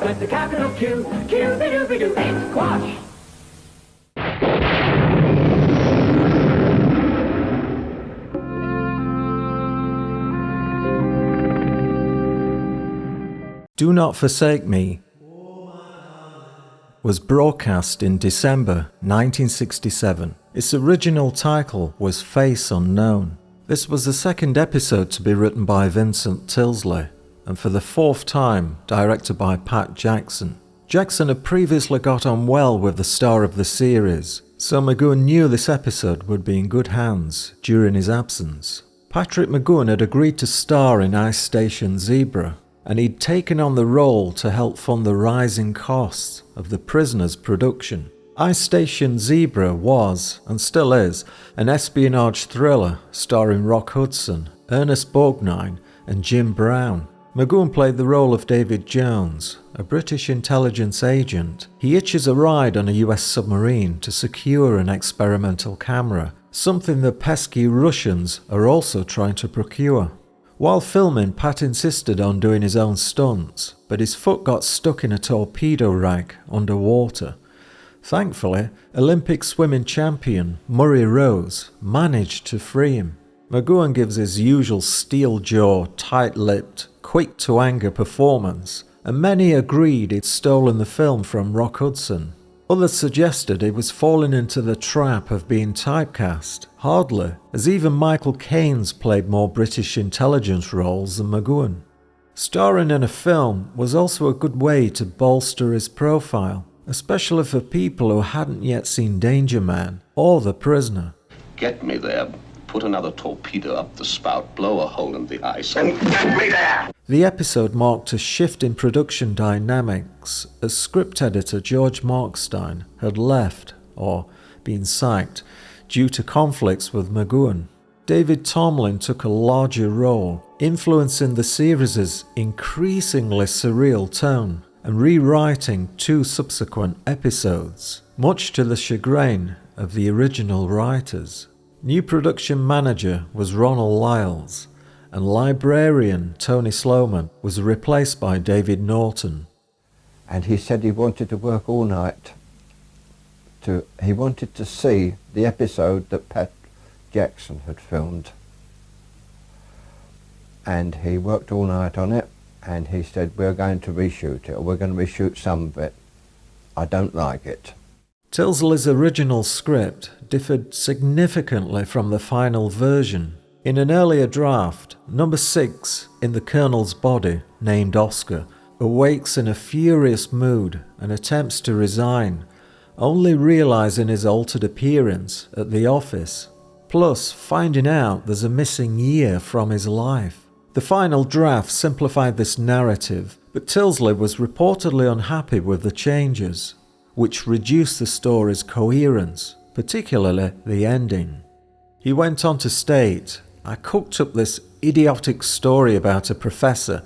with the capital Q. Q-be-doo-be-doo, it's quash. Do Not Forsake Me was broadcast in December 1967. Its original title was Face Unknown. This was the second episode to be written by Vincent Tilsley, and for the fourth time directed by Pat Jackson. Jackson had previously got on well with the star of the series, so McGowan knew this episode would be in good hands during his absence. Patrick McGowan had agreed to star in Ice Station Zebra, and he'd taken on the role to help fund the rising costs of The Prisoner's production. Ice Station Zebra was, and still is, an espionage thriller starring Rock Hudson, Ernest Borgnine and Jim Brown. McGowan played the role of David Jones, a British intelligence agent. He hitches a ride on a US submarine to secure an experimental camera, something the pesky Russians are also trying to procure. While filming, Pat insisted on doing his own stunts, but his foot got stuck in a torpedo rack underwater. Thankfully, Olympic swimming champion Murray Rose managed to free him. McGowan gives his usual steel-jawed, tight-lipped, quick-to-anger performance, and many agreed he'd stolen the film from Rock Hudson. Others suggested he was falling into the trap of being typecast. Hardly, as even Michael Caine's played more British intelligence roles than McGowan. Starring in a film was also a good way to bolster his profile, especially for people who hadn't yet seen Danger Man or The Prisoner. Get me there. Put another torpedo up the spout, blow a hole in the ice, and get me there! The episode marked a shift in production dynamics as script editor George Markstein had left, or been sacked, due to conflicts with McGowan. David Tomlin took a larger role, influencing the series' increasingly surreal tone and rewriting 2 subsequent episodes, much to the chagrin of the original writers. New production manager was Ronald Lyles, and librarian Tony Sloman was replaced by David Norton. And he said he wanted to work all night. He wanted to see the episode that Pat Jackson had filmed. And he worked all night on it, and he said, we're going to reshoot it, or we're going to reshoot some of it. I don't like it. Tilsley's original script differed significantly from the final version. In an earlier draft, number 6 in the Colonel's body, named Oscar, awakes in a furious mood and attempts to resign, only realising his altered appearance at the office, plus finding out there's a missing year from his life. The final draft simplified this narrative, but Tilsley was reportedly unhappy with the changes, which reduced the story's coherence, particularly the ending. He went on to state, I cooked up this idiotic story about a professor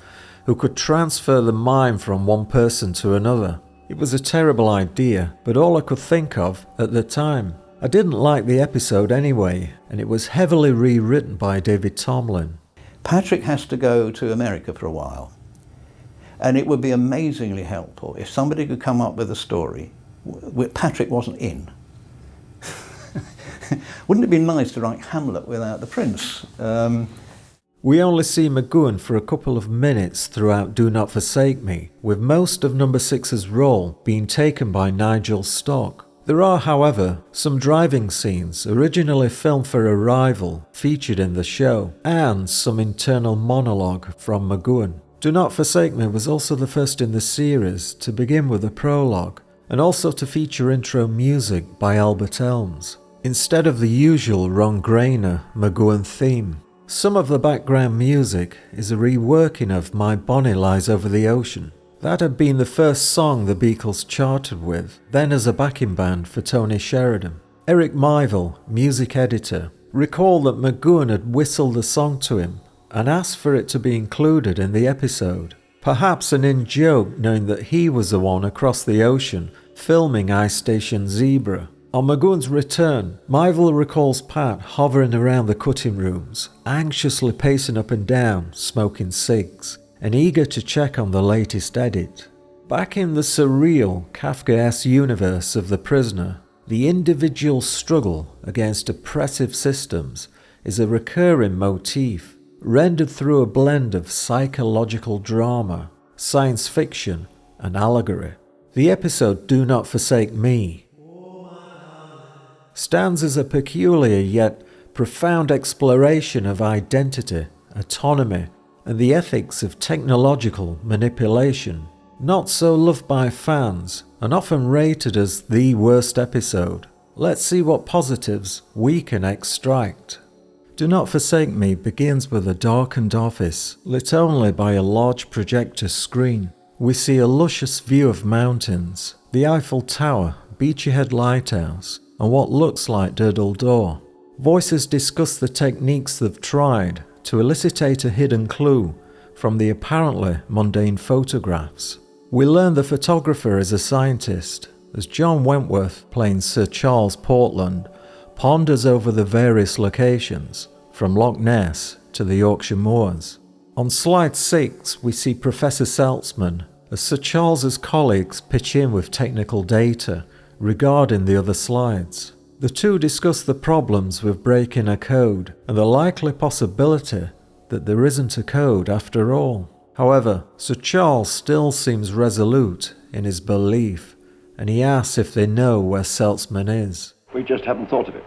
who could transfer the mind from one person to another. It was a terrible idea, but all I could think of at the time. I didn't like the episode anyway, and it was heavily rewritten by David Tomlin. Patrick has to go to America for a while, and it would be amazingly helpful if somebody could come up with a story where Patrick wasn't in. Wouldn't it be nice to write Hamlet without the prince? We only see McGowan for a couple of minutes throughout Do Not Forsake Me, with most of number 6's role being taken by Nigel Stock. There are, however, some driving scenes originally filmed for Arrival featured in the show, and some internal monologue from McGowan. Do Not Forsake Me was also the first in the series to begin with a prologue, and also to feature intro music by Albert Elms, instead of the usual Ron Grainer McGowan theme. Some of the background music is a reworking of My Bonnie Lies Over the Ocean. That had been the first song the Beatles charted with, then as a backing band for Tony Sheridan. Eric Myville, music editor, recalled that McGowan had whistled the song to him and asked for it to be included in the episode. Perhaps an in-joke, knowing that he was the one across the ocean filming Ice Station Zebra. On McGowan's return, Myville recalls Pat hovering around the cutting rooms, anxiously pacing up and down, smoking cigs, and eager to check on the latest edit. Back in the surreal, Kafkaesque universe of The Prisoner, the individual struggle against oppressive systems is a recurring motif, rendered through a blend of psychological drama, science fiction, and allegory. The episode Do Not Forsake Me stands as a peculiar yet profound exploration of identity, autonomy, and the ethics of technological manipulation. Not so loved by fans, and often rated as the worst episode. Let's see what positives we can extract. Do Not Forsake Me begins with a darkened office, lit only by a large projector screen. We see a luscious view of mountains, the Eiffel Tower, Beachy Head Lighthouse, and what looks like Durdle Door. Voices discuss the techniques they've tried to elicitate a hidden clue from the apparently mundane photographs. We learn the photographer is a scientist, as John Wentworth, playing Sir Charles Portland, ponders over the various locations, from Loch Ness to the Yorkshire Moors. On slide 6, we see Professor Seltzman, as Sir Charles's colleagues pitch in with technical data regarding the other slides. The two discuss the problems with breaking a code and the likely possibility that there isn't a code after all. However, Sir Charles still seems resolute in his belief, and he asks if they know where Seltzman is. We just haven't thought of it.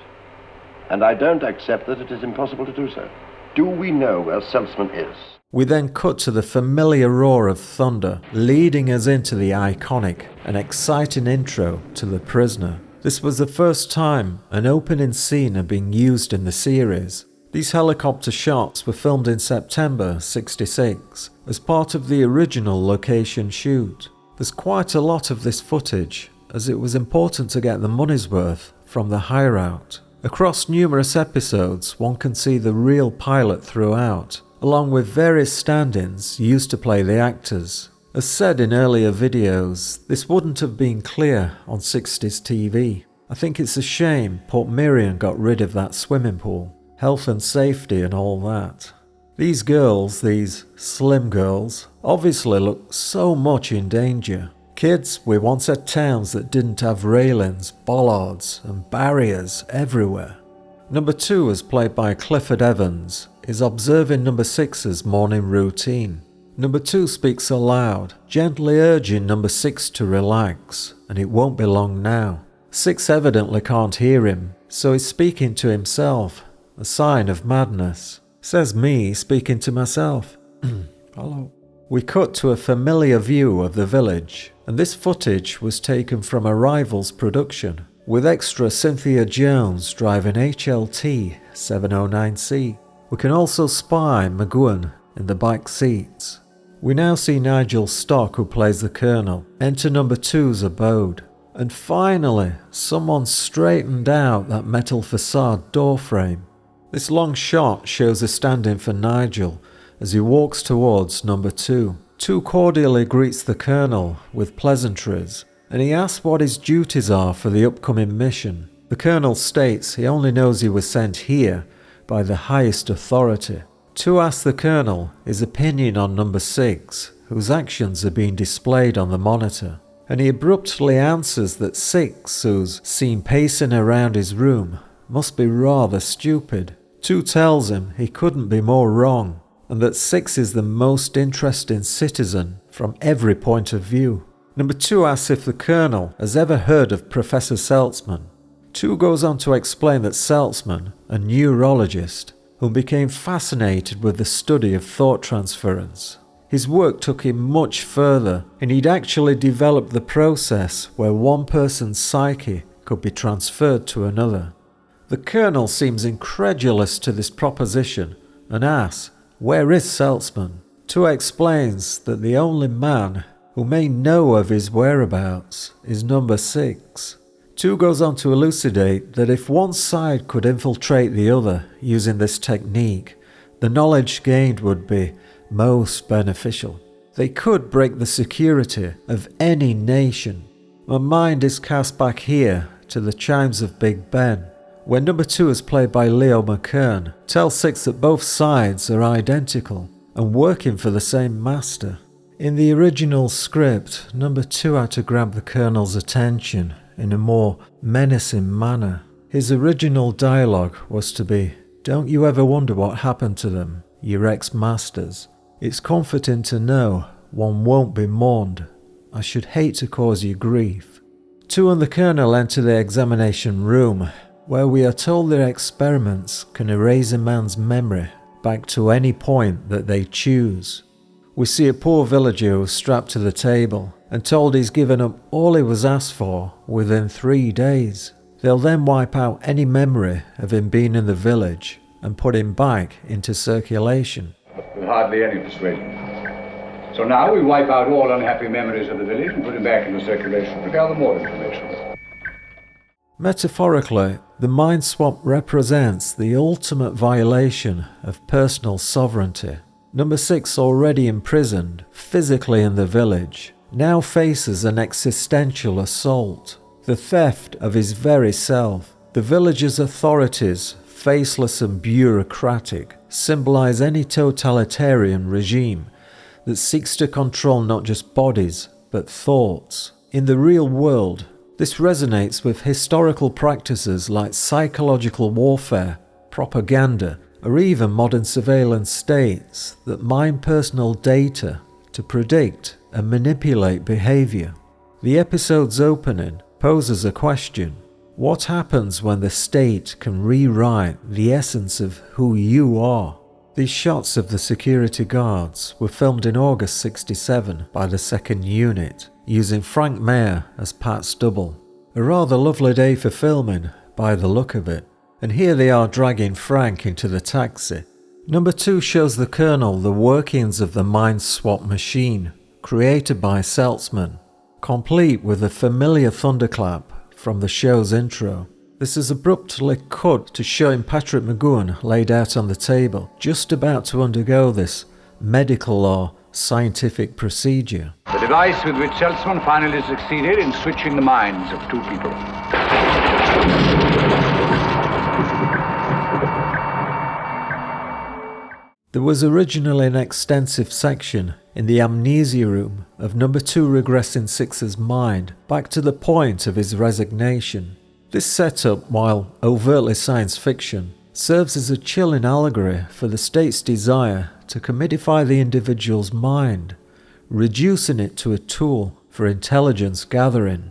And I don't accept that it is impossible to do so. Do we know where Seltzman is? We then cut to the familiar roar of thunder, leading us into the iconic and exciting intro to The Prisoner. This was the first time an opening scene had been used in the series. These helicopter shots were filmed in September '66 as part of the original location shoot. There's quite a lot of this footage, as it was important to get the money's worth from the hire-out. Across numerous episodes, one can see the real pilot throughout, along with various stand-ins used to play the actors. As said in earlier videos, this wouldn't have been clear on 60s TV. I think it's a shame Port Miriam got rid of that swimming pool. Health and safety and all that. These girls, these slim girls, obviously look so much in danger. Kids, we once had towns that didn't have railings, bollards and barriers everywhere. Number 2, as played by Clifford Evans, is observing number 6's morning routine. Number 2 speaks aloud, gently urging number 6 to relax, and it won't be long now. 6 evidently can't hear him, so he's speaking to himself. A sign of madness. Says me speaking to myself. Hello. We cut to a familiar view of the village, and this footage was taken from a Rivals production, with extra Cynthia Jones driving HLT 709C. We can also spy McGowan in the back seats. We now see Nigel Stock, who plays the Colonel, enter number 2's abode. And finally, someone straightened out that metal facade door frame. This long shot shows a stand-in for Nigel as he walks towards number 2. 2 cordially greets the Colonel with pleasantries, and he asks what his duties are for the upcoming mission. The Colonel states he only knows he was sent here by the highest authority. 2 asks the Colonel his opinion on number 6, whose actions are being displayed on the monitor, and he abruptly answers that 6, who's seen pacing around his room, must be rather stupid. 2 tells him he couldn't be more wrong, and that 6 is the most interesting citizen from every point of view. Number 2 asks if the Colonel has ever heard of Professor Seltzman. 2 goes on to explain that Seltzman, a neurologist, who became fascinated with the study of thought transference. His work took him much further, and he'd actually developed the process where one person's psyche could be transferred to another. The Colonel seems incredulous to this proposition and asks, where is Seltzman? 2 explains that the only man who may know of his whereabouts is number 6. 2 goes on to elucidate that if one side could infiltrate the other using this technique, the knowledge gained would be most beneficial. They could break the security of any nation. My mind is cast back here to the chimes of Big Ben, where number 2 is played by Leo McKern, tells 6 that both sides are identical and working for the same master. In the original script, number 2 had to grab the Colonel's attention in a more menacing manner. His original dialogue was to be, "Don't you ever wonder what happened to them, your ex-masters? It's comforting to know one won't be mourned. I should hate to cause you grief." 2 and the Colonel enter the examination room, where we are told their experiments can erase a man's memory back to any point that they choose. We see a poor villager who's strapped to the table and told he's given up all he was asked for within 3 days. They'll then wipe out any memory of him being in the village and put him back into circulation. With hardly any persuasion. So now we wipe out all unhappy memories of the village and put him back into circulation to gather more information. Metaphorically, the mind swap represents the ultimate violation of personal sovereignty. Number 6, already imprisoned physically in the village, now faces an existential assault. The theft of his very self. The village's authorities, faceless and bureaucratic, symbolize any totalitarian regime that seeks to control not just bodies, but thoughts. In the real world, this resonates with historical practices like psychological warfare, propaganda, or even modern surveillance states that mine personal data to predict and manipulate behavior. The episode's opening poses a question. What happens when the state can rewrite the essence of who you are? These shots of the security guards were filmed in August '67 by the 2nd Unit, using Frank Mayer as Pat's double. A rather lovely day for filming, by the look of it. And here they are dragging Frank into the taxi. Number 2 shows the Colonel the workings of the mind swap machine, created by Seltzman, complete with a familiar thunderclap from the show's intro. This is abruptly cut to showing Patrick McGoohan laid out on the table, just about to undergo this medical or scientific procedure. The device with which Seltzman finally succeeded in switching the minds of 2 people. There was originally an extensive section in the amnesia room of number 2 regressing 6's mind back to the point of his resignation. This setup, while overtly science fiction, serves as a chilling allegory for the state's desire to commodify the individual's mind, reducing it to a tool for intelligence gathering.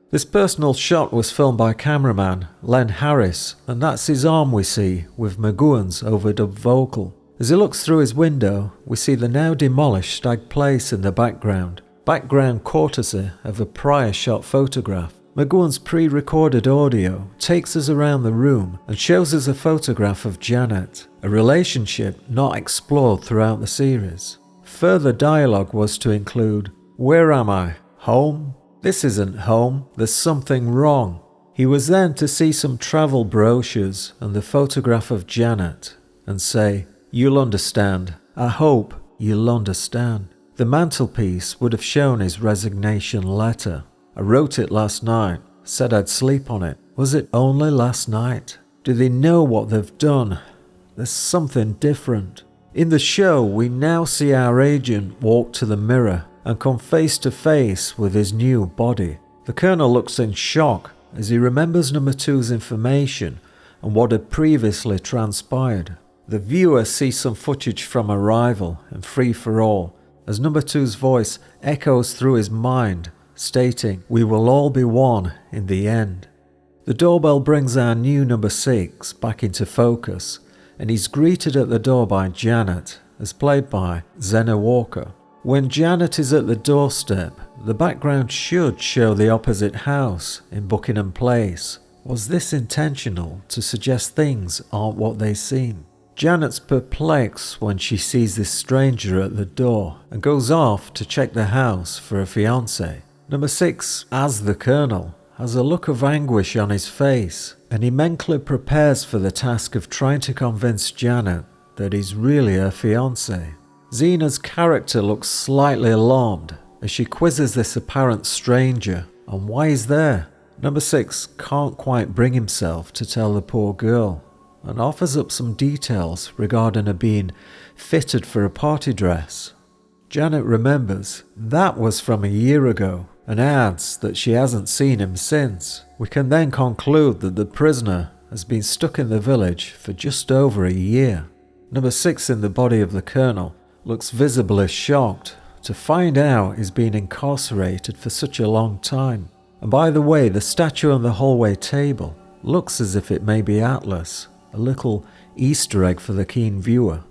This personal shot was filmed by cameraman Len Harris, and that's his arm we see with McGoohan's overdubbed vocal. As he looks through his window, we see the now demolished Stag Place in the background courtesy of a prior shot photograph. McGoohan's pre-recorded audio takes us around the room and shows us a photograph of Janet, a relationship not explored throughout the series. Further dialogue was to include, "Where am I? Home? This isn't home, there's something wrong." He was then to see some travel brochures and the photograph of Janet and say, "You'll understand. I hope you'll understand." The mantelpiece would have shown his resignation letter. "I wrote it last night, said I'd sleep on it." Was it only last night? Do they know what they've done? There's something different. In the show, we now see our agent walk to the mirror and come face to face with his new body. The Colonel looks in shock as he remembers number 2's information and what had previously transpired. The viewer sees some footage from Arrival and Free for All as number 2's voice echoes through his mind, stating, "We will all be one in the end." The doorbell brings our new number 6 back into focus, and he's greeted at the door by Janet, as played by Zena Walker. When Janet is at the doorstep, the background should show the opposite house in Buckingham Place. Was this intentional to suggest things aren't what they seem? Janet's perplexed when she sees this stranger at the door and goes off to check the house for a fiancé. Number 6, as the Colonel, has a look of anguish on his face, and he mentally prepares for the task of trying to convince Janet that he's really her fiancé. Zena's character looks slightly alarmed as she quizzes this apparent stranger on why he's there. Number 6 can't quite bring himself to tell the poor girl, and offers up some details regarding her being fitted for a party dress. Janet remembers that was from a year ago and adds that she hasn't seen him since. We can then conclude that the prisoner has been stuck in the village for just over a year. Number 6 in the body of the colonel looks visibly shocked to find out he's been incarcerated for such a long time. And by the way, the statue on the hallway table looks as if it may be Atlas, a little Easter egg for the keen viewer.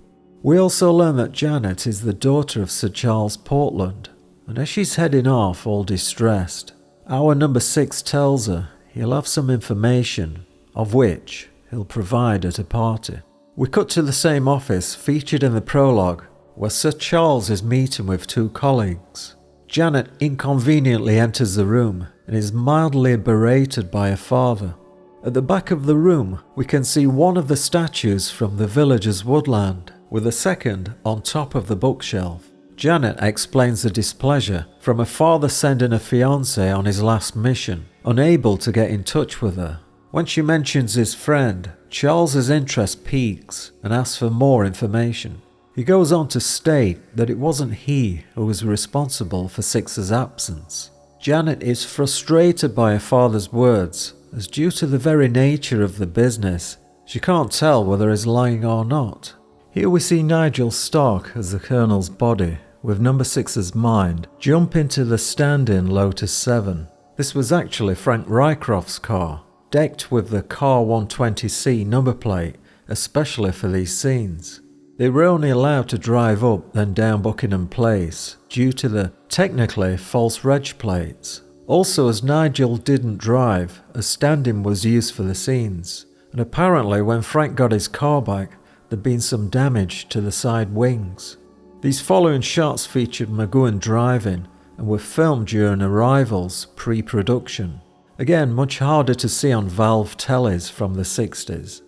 We also learn that Janet is the daughter of Sir Charles Portland, and as she's heading off all distressed, our number 6 tells her he'll have some information, of which he'll provide at a party. We cut to the same office featured in the prologue, where Sir Charles is meeting with 2 colleagues. Janet inconveniently enters the room and is mildly berated by her father. At the back of the room, we can see one of the statues from the village's woodland, with a second on top of the bookshelf. Janet explains the displeasure from her father sending her fiancé on his last mission, unable to get in touch with her. When she mentions his friend, Charles's interest peaks and asks for more information. He goes on to state that it wasn't he who was responsible for Six's absence. Janet is frustrated by her father's words, as due to the very nature of the business, she can't tell whether he's lying or not. Here we see Nigel Stark as the colonel's body, with number 6's mind, jump into the stand-in Lotus 7. This was actually Frank Rycroft's car, decked with the Car 120C number plate, especially for these scenes. They were only allowed to drive up then down Buckingham Place due to the technically false reg plates. Also, as Nigel didn't drive, a stand-in was used for the scenes, and apparently when Frank got his car back, there'd been some damage to the side wings. These following shots featured McGowan driving and were filmed during Arrival's pre-production. Again, much harder to see on Valve tellies from the 60s.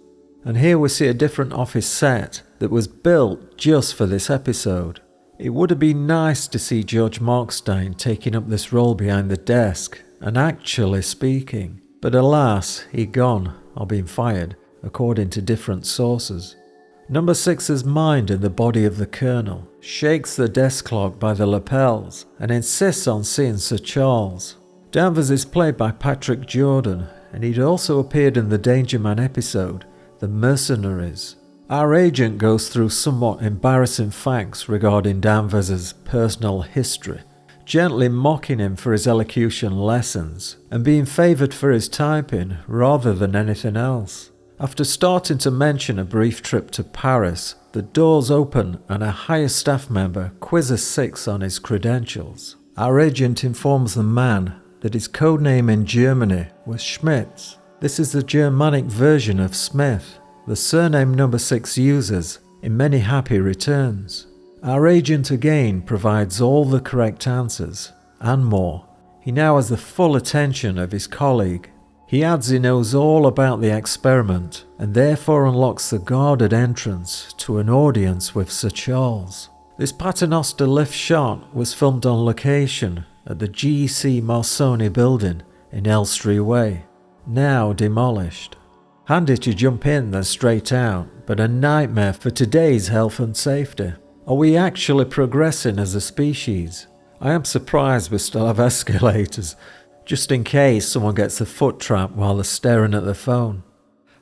And here we see a different office set that was built just for this episode. It would have been nice to see George Markstein taking up this role behind the desk and actually speaking, but alas, he'd gone or been fired, according to different sources. Number 6's mind in the body of the colonel shakes the desk clock by the lapels and insists on seeing Sir Charles. Danvers is played by Patrick Jordan, and he'd also appeared in the Danger Man episode, The Mercenaries. Our agent goes through somewhat embarrassing facts regarding Danvers's personal history, gently mocking him for his elocution lessons and being favoured for his typing rather than anything else. After starting to mention a brief trip to Paris, the doors open and a higher staff member quizzes 6 on his credentials. Our agent informs the man that his codename in Germany was Schmitz. This is the Germanic version of Smith, the surname number 6 uses in many happy returns. Our agent again provides all the correct answers, and more. He now has the full attention of his colleague. He adds he knows all about the experiment, and therefore unlocks the guarded entrance to an audience with Sir Charles. This paternoster lift shot was filmed on location at the GEC Marsoni building in Elstree Way, now demolished. Handy to jump in then straight out, but a nightmare for today's health and safety. Are we actually progressing as a species? I am surprised we still have escalators, just in case someone gets a foot trap while they're staring at their phone.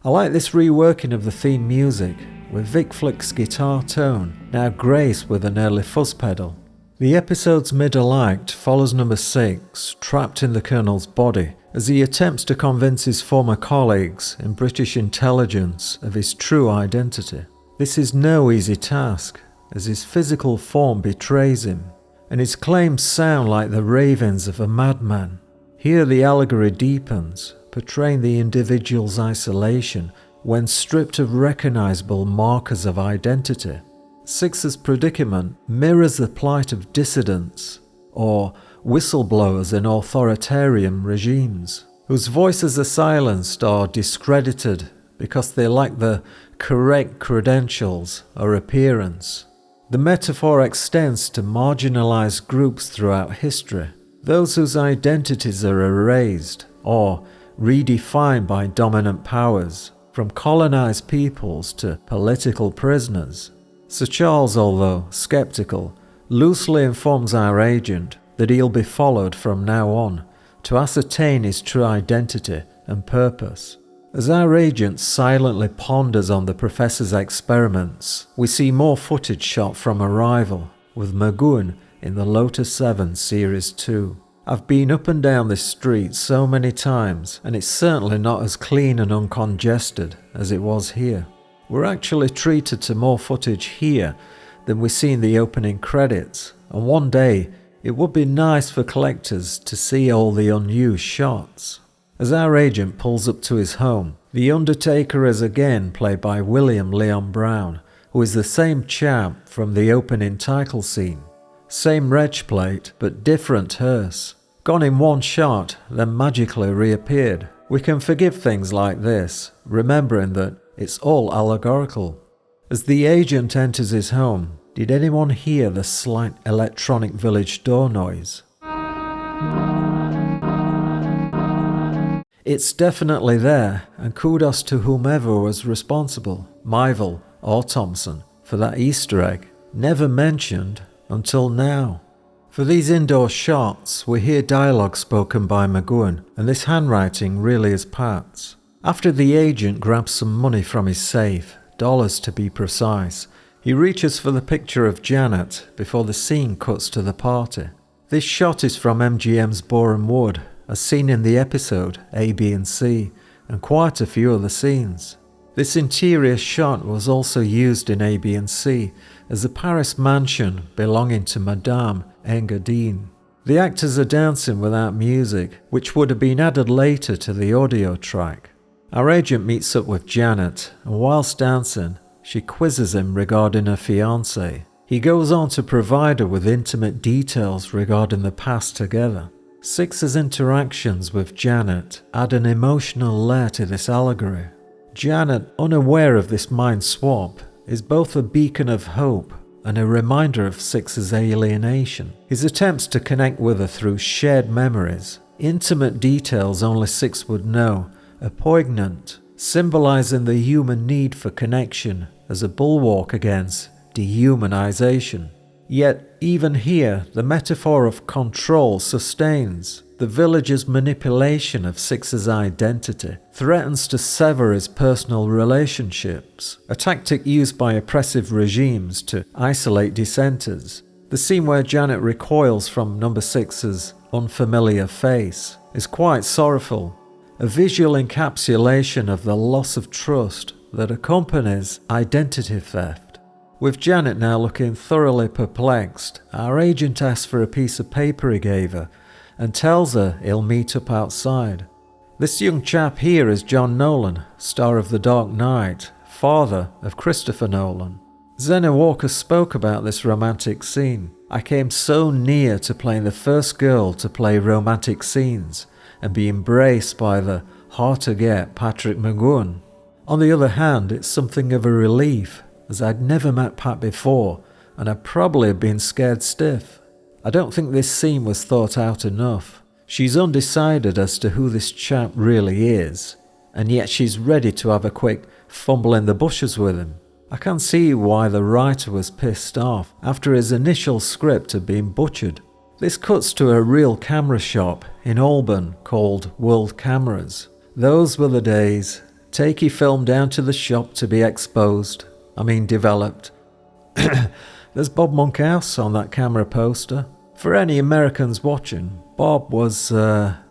I like this reworking of the theme music, with Vic Flick's guitar tone now graced with an early fuzz pedal. The episode's middle act follows number 6, trapped in the colonel's body, as he attempts to convince his former colleagues in British intelligence of his true identity. This is no easy task, as his physical form betrays him, and his claims sound like the ravings of a madman. Here the allegory deepens, portraying the individual's isolation when stripped of recognizable markers of identity. 6's predicament mirrors the plight of dissidents, or whistleblowers in authoritarian regimes, whose voices are silenced or discredited because they lack the correct credentials or appearance. The metaphor extends to marginalized groups throughout history, those whose identities are erased or redefined by dominant powers, from colonized peoples to political prisoners. Sir Charles, although sceptical, loosely informs our agent that he'll be followed from now on to ascertain his true identity and purpose. As our agent silently ponders on the professor's experiments, we see more footage shot from Arrival, with McGowan in the Lotus 7 Series 2. I've been up and down this street so many times, and it's certainly not as clean and uncongested as it was here. We're actually treated to more footage here than we see in the opening credits, and one day it would be nice for collectors to see all the unused shots. As our agent pulls up to his home, the Undertaker is again played by William Leon Brown, who is the same chap from the opening title scene. Same reg plate, but different hearse. Gone in one shot, then magically reappeared. We can forgive things like this, remembering that it's all allegorical. As the agent enters his home, did anyone hear the slight electronic village door noise? It's definitely there, and kudos to whomever was responsible, Myville or Thompson, for that Easter egg, never mentioned until now. For these indoor shots, we hear dialogue spoken by McGowan, and this handwriting really is Pat's. After the agent grabs some money from his safe, dollars to be precise, he reaches for the picture of Janet before the scene cuts to the party. This shot is from MGM's Boreham Wood, as seen in the episode A, B and C, and quite a few other scenes. This interior shot was also used in A, B and C as a Paris mansion belonging to Madame Engadine. The actors are dancing without music, which would have been added later to the audio track. Our agent meets up with Janet, and whilst dancing, she quizzes him regarding her fiancé. He goes on to provide her with intimate details regarding the past together. Six's interactions with Janet add an emotional layer to this allegory. Janet, unaware of this mind swap, is both a beacon of hope and a reminder of Six's alienation. His attempts to connect with her through shared memories, intimate details only Six would know, are poignant, symbolizing the human need for connection as a bulwark against dehumanization. Yet, even here, the metaphor of control sustains. The village's manipulation of Six's identity threatens to sever his personal relationships, a tactic used by oppressive regimes to isolate dissenters. The scene where Janet recoils from number 6's unfamiliar face is quite sorrowful, a visual encapsulation of the loss of trust that accompanies identity theft. With Janet now looking thoroughly perplexed, our agent asks for a piece of paper he gave her and tells her he'll meet up outside. This young chap here is John Nolan, star of The Dark Knight, father of Christopher Nolan. Zena Walker spoke about this romantic scene. I came so near to playing the first girl to play romantic scenes and be embraced by the hard-to-get Patrick McGowan. On the other hand, it's something of a relief, as I'd never met Pat before, and I'd probably been scared stiff. I don't think this scene was thought out enough. She's undecided as to who this chap really is, and yet she's ready to have a quick fumble in the bushes with him. I can see why the writer was pissed off after his initial script had been butchered. This cuts to a real camera shop in Alban called World Cameras. Those were the days. Take your film down to the shop to be developed. There's Bob Monkhouse on that camera poster. For any Americans watching, Bob was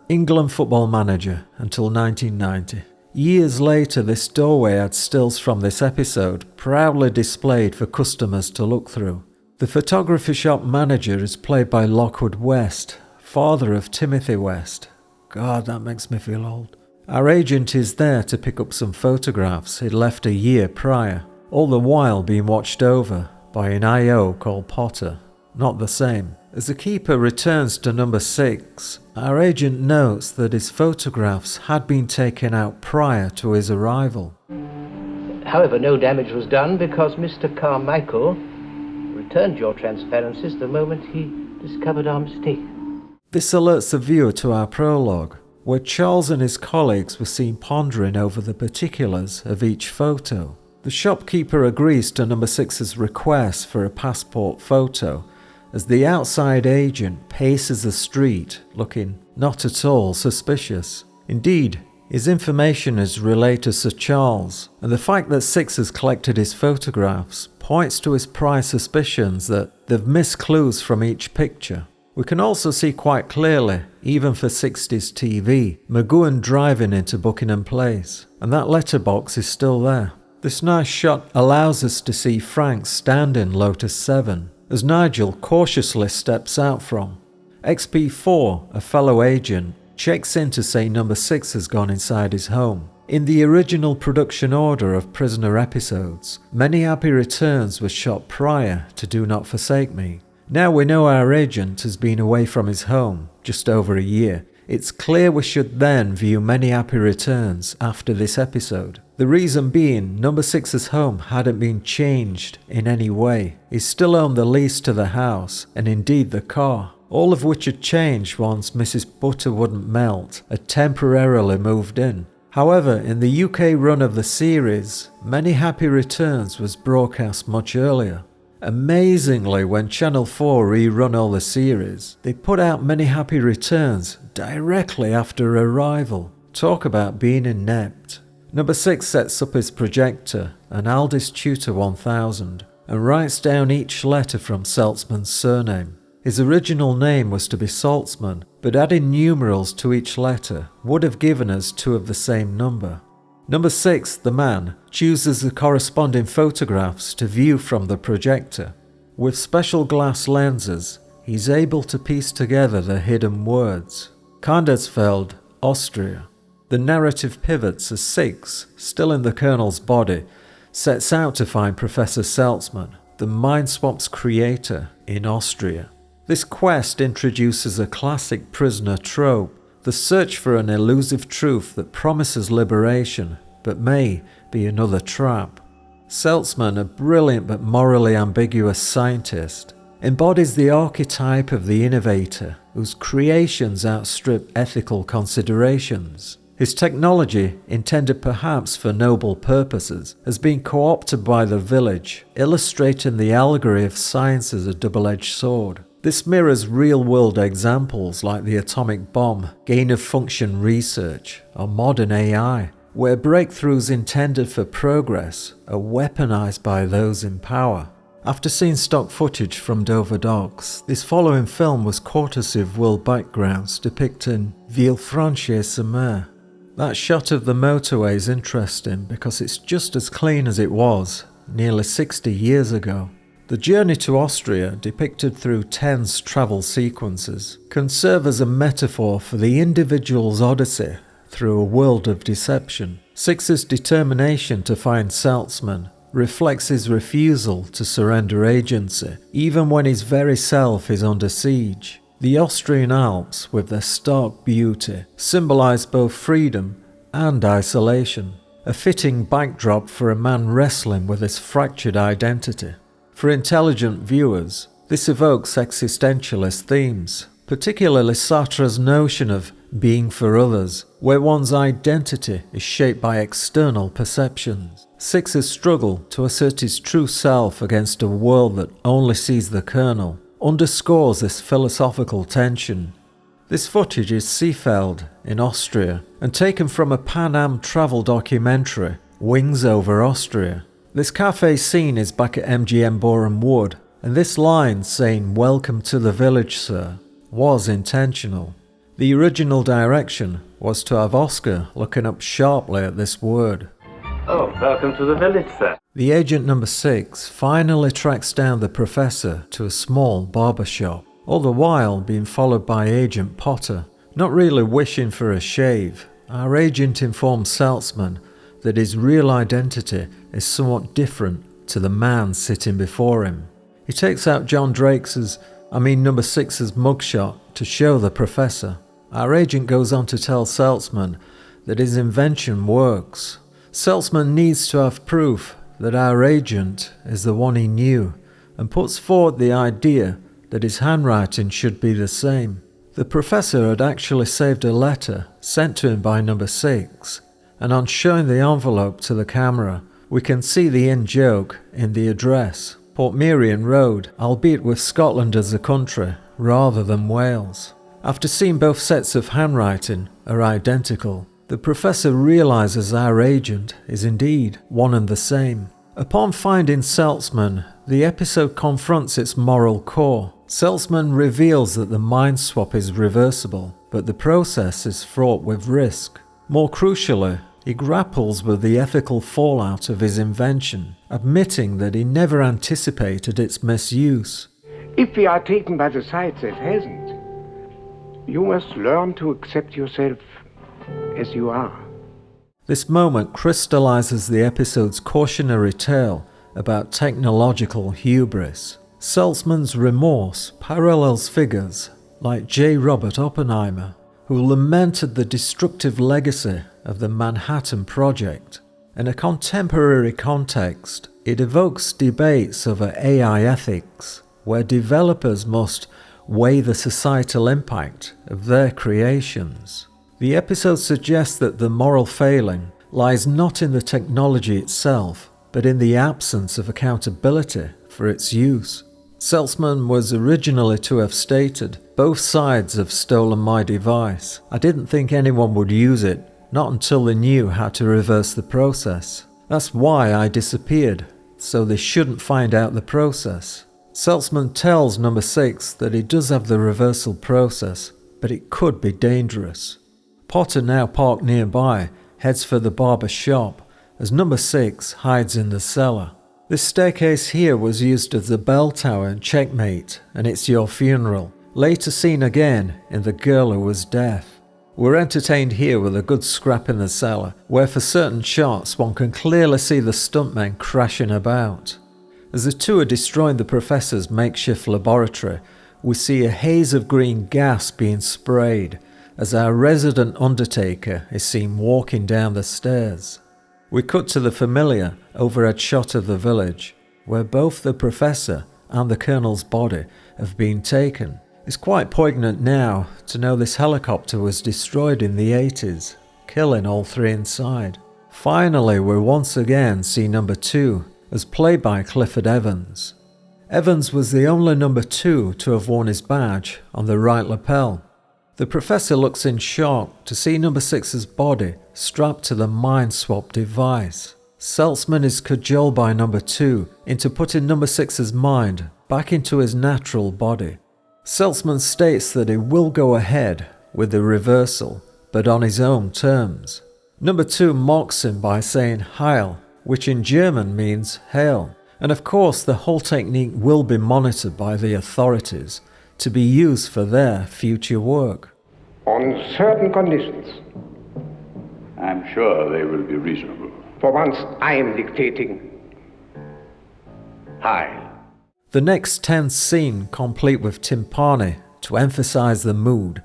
England football manager until 1990. Years later, this doorway had stills from this episode proudly displayed for customers to look through. The photography shop manager is played by Lockwood West, father of Timothy West. God, that makes me feel old. Our agent is there to pick up some photographs he'd left a year prior, all the while being watched over by an I.O. called Potter. Not the same. As the keeper returns to number 6, our agent notes that his photographs had been taken out prior to his arrival. However, no damage was done because Mr. Carmichael returned your transparencies the moment he discovered our mistake. This alerts the viewer to our prologue, where Charles and his colleagues were seen pondering over the particulars of each photo. The shopkeeper agrees to number 6's request for a passport photo, as the outside agent paces the street, looking not at all suspicious. Indeed, his information is relayed to Sir Charles, and the fact that Six has collected his photographs points to his prior suspicions that they've missed clues from each picture. We can also see quite clearly, even for 60s TV, McGowan driving into Buckingham Place, and that letterbox is still there. This nice shot allows us to see Frank standing Lotus 7, as Nigel cautiously steps out from. XP4, a fellow agent, checks in to say number 6 has gone inside his home. In the original production order of Prisoner episodes, Many Happy Returns was shot prior to Do Not Forsake Me. Now we know our agent has been away from his home just over a year. It's clear we should then view Many Happy Returns after this episode. The reason being, number 6's home hadn't been changed in any way. He still owned the lease to the house, and indeed the car, all of which had changed once Mrs. Butter Wouldn't Melt had temporarily moved in. However, in the UK run of the series, Many Happy Returns was broadcast much earlier. Amazingly, when Channel 4 rerun all the series, they put out Many Happy Returns directly after arrival. Talk about being inept. Number 6 sets up his projector, an Aldis Tutor 1000, and writes down each letter from Saltzman's surname. His original name was to be Saltzman, but adding numerals to each letter would have given us 2 of the same number. Number 6, the man, chooses the corresponding photographs to view from the projector. With special glass lenses, he's able to piece together the hidden words. Kandersfeld, Austria. The narrative pivots as 6, still in the Colonel's body, sets out to find Professor Saltzman, the Mind Swap's creator, in Austria. This quest introduces a classic prisoner trope, the search for an elusive truth that promises liberation, but may be another trap. Saltzman, a brilliant but morally ambiguous scientist, embodies the archetype of the innovator whose creations outstrip ethical considerations. His technology, intended perhaps for noble purposes, has been co-opted by the village, illustrating the allegory of science as a double-edged sword. This mirrors real-world examples like the atomic bomb, gain-of-function research, or modern AI, where breakthroughs intended for progress are weaponized by those in power. After seeing stock footage from Dover Docks, this following film was courtesy of World Backgrounds depicting Villefranche-sur-Mer. That shot of the motorway is interesting because it's just as clean as it was nearly 60 years ago. The journey to Austria, depicted through tense travel sequences, can serve as a metaphor for the individual's odyssey through a world of deception. Six's determination to find Saltzman reflects his refusal to surrender agency, even when his very self is under siege. The Austrian Alps, with their stark beauty, symbolise both freedom and isolation, a fitting backdrop for a man wrestling with his fractured identity. For intelligent viewers, this evokes existentialist themes, particularly Sartre's notion of being for others, where one's identity is shaped by external perceptions. Six's struggle to assert his true self against a world that only sees the Colonel underscores this philosophical tension. This footage is Seefeld in Austria and taken from a Pan Am travel documentary, Wings Over Austria. This cafe scene is back at MGM Boreham Wood, and this line saying "Welcome to the village, sir," was intentional. The original direction was to have Oscar looking up sharply at this word. Oh, welcome to the village, sir. The agent number 6 finally tracks down the professor to a small barber shop, all the while being followed by Agent Potter. Not really wishing for a shave, our agent informs Saltzman that his real identity is somewhat different to the man sitting before him. He takes out John Drake's, number 6's mugshot to show the professor. Our agent goes on to tell Saltzman that his invention works. Saltzman needs to have proof that our agent is the one he knew, and puts forward the idea that his handwriting should be the same. The professor had actually saved a letter sent to him by number 6, and on showing the envelope to the camera, we can see the in-joke in the address. Portmeirion Road, albeit with Scotland as a country rather than Wales. After seeing both sets of handwriting are identical, the professor realises our agent is indeed one and the same. Upon finding Seltzman, the episode confronts its moral core. Seltzman reveals that the mind swap is reversible, but the process is fraught with risk. More crucially, he grapples with the ethical fallout of his invention, admitting that he never anticipated its misuse. If we are taken by the side that hasn't, you must learn to accept yourself as you are. This moment crystallizes the episode's cautionary tale about technological hubris. Seltzman's remorse parallels figures like J. Robert Oppenheimer, who lamented the destructive legacy of the Manhattan Project. In a contemporary context, it evokes debates over AI ethics, where developers must weigh the societal impact of their creations. The episode suggests that the moral failing lies not in the technology itself, but in the absence of accountability for its use. Seltzman was originally to have stated, "Both sides have stolen my device. I didn't think anyone would use it, not until they knew how to reverse the process. That's why I disappeared, so they shouldn't find out the process." Seltzman tells Number 6 that he does have the reversal process, but it could be dangerous. Potter, now parked nearby, heads for the barber shop, as Number 6 hides in the cellar. This staircase here was used as the bell tower in Checkmate and It's Your Funeral, later seen again in The Girl Who Was Deaf. We're entertained here with a good scrap in the cellar, where for certain shots one can clearly see the stuntmen crashing about. As the two are destroying the professor's makeshift laboratory, we see a haze of green gas being sprayed as our resident undertaker is seen walking down the stairs. We cut to the familiar overhead shot of the village, where both the professor and the colonel's body have been taken. It's quite poignant now to know this helicopter was destroyed in the 80s, killing all three inside. Finally, we once again see Number 2, as played by Clifford Evans. Evans was the only Number 2 to have worn his badge on the right lapel. The professor looks in shock to see Number 6's body strapped to the mind swap device. Seltzman is cajoled by Number 2 into putting Number 6's mind back into his natural body. Seltzman states that he will go ahead with the reversal, but on his own terms. Number 2 mocks him by saying Heil, which in German means hail. And of course the whole technique will be monitored by the authorities to be used for their future work. On certain conditions. I'm sure they will be reasonable. For once, I am dictating. Heil. The next tense scene, complete with timpani to emphasize the mood,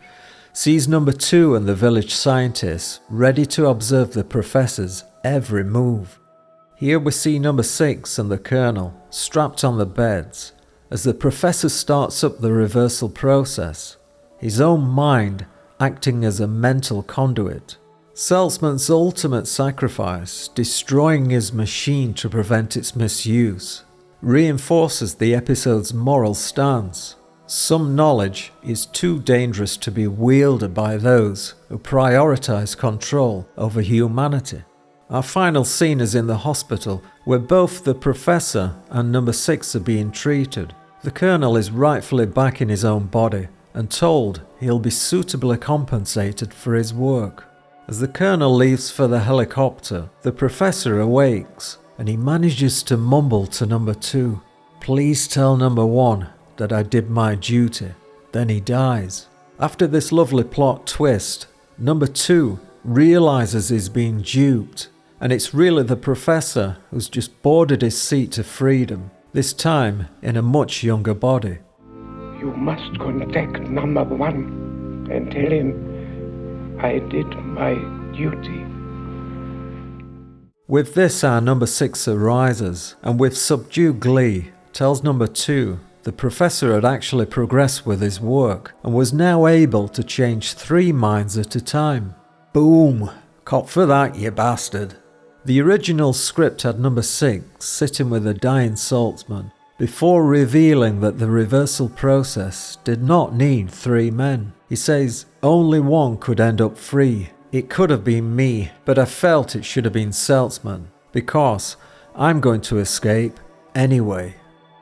sees Number 2 and the village scientists ready to observe the professor's every move. Here we see Number 6 and the colonel strapped on the beds as the professor starts up the reversal process, his own mind acting as a mental conduit. Seltzman's ultimate sacrifice, destroying his machine to prevent its misuse, reinforces the episode's moral stance. Some knowledge is too dangerous to be wielded by those who prioritize control over humanity. Our final scene is in the hospital, where both the professor and Number 6 are being treated. The colonel is rightfully back in his own body and told he'll be suitably compensated for his work. As the colonel leaves for the helicopter, the professor awakes and he manages to mumble to Number 2, "Please tell Number 1 that I did my duty." Then he dies. After this lovely plot twist, Number 2 realizes he's been duped, and it's really the professor who's just boarded his seat to freedom, this time in a much younger body. You must contact Number 1 and tell him I did my duty. With this, our Number 6 arises, and with subdued glee tells Number 2 the professor had actually progressed with his work and was now able to change 3 minds at a time. Boom! Cop for that, you bastard. The original script had Number 6 sitting with a dying Saltzman, before revealing that the reversal process did not need 3 men. He says, "Only one could end up free. It could have been me, but I felt it should have been Seltzman, because I'm going to escape anyway."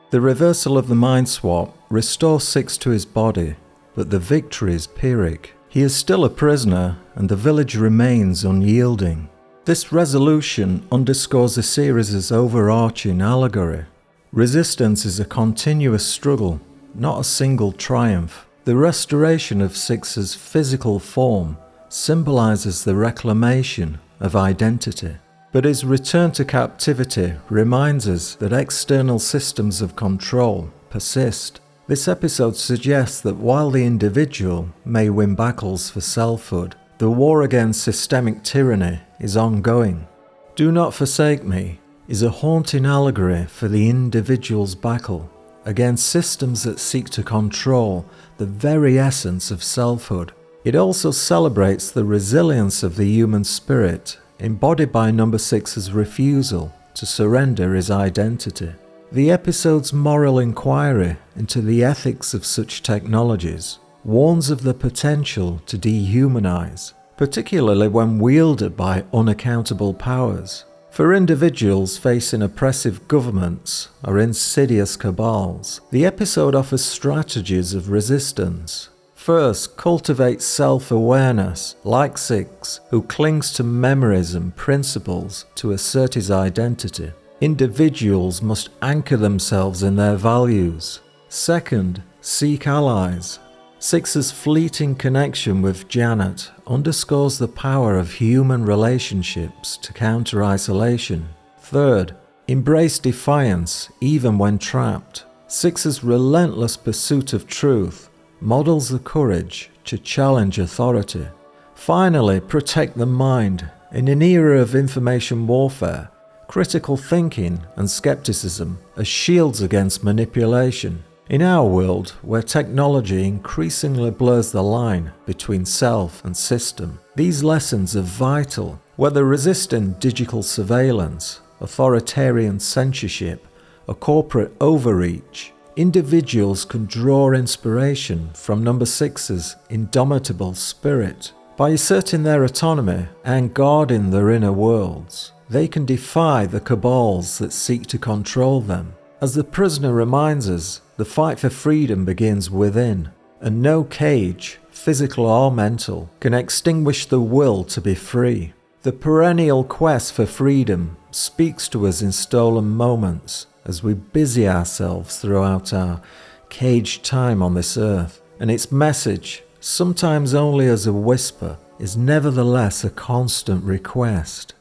The reversal of the mind swap restores Six to his body, but the victory is Pyrrhic. He is still a prisoner, and the village remains unyielding. This resolution underscores the series' overarching allegory. Resistance is a continuous struggle, not a single triumph. The restoration of Six's physical form symbolizes the reclamation of identity. But his return to captivity reminds us that external systems of control persist. This episode suggests that while the individual may win battles for selfhood, the war against systemic tyranny is ongoing. Do Not Forsake Me is a haunting allegory for the individual's battle against systems that seek to control the very essence of selfhood. It also celebrates the resilience of the human spirit, embodied by Number 6's refusal to surrender his identity. The episode's moral inquiry into the ethics of such technologies warns of the potential to dehumanize, particularly when wielded by unaccountable powers. For individuals facing oppressive governments or insidious cabals, the episode offers strategies of resistance. First, cultivate self-awareness, like Six, who clings to memories and principles to assert his identity. Individuals must anchor themselves in their values. Second, seek allies. Six's fleeting connection with Janet underscores the power of human relationships to counter isolation. Third, embrace defiance even when trapped. Six's relentless pursuit of truth models the courage to challenge authority. Finally, protect the mind. In an era of information warfare, critical thinking and skepticism are shields against manipulation. In our world, where technology increasingly blurs the line between self and system, these lessons are vital. Whether resisting digital surveillance, authoritarian censorship, or corporate overreach, individuals can draw inspiration from Number 6's indomitable spirit. By asserting their autonomy and guarding their inner worlds, they can defy the cabals that seek to control them. As the prisoner reminds us, the fight for freedom begins within, and no cage, physical or mental, can extinguish the will to be free. The perennial quest for freedom speaks to us in stolen moments as we busy ourselves throughout our caged time on this earth, and its message, sometimes only as a whisper, is nevertheless a constant request.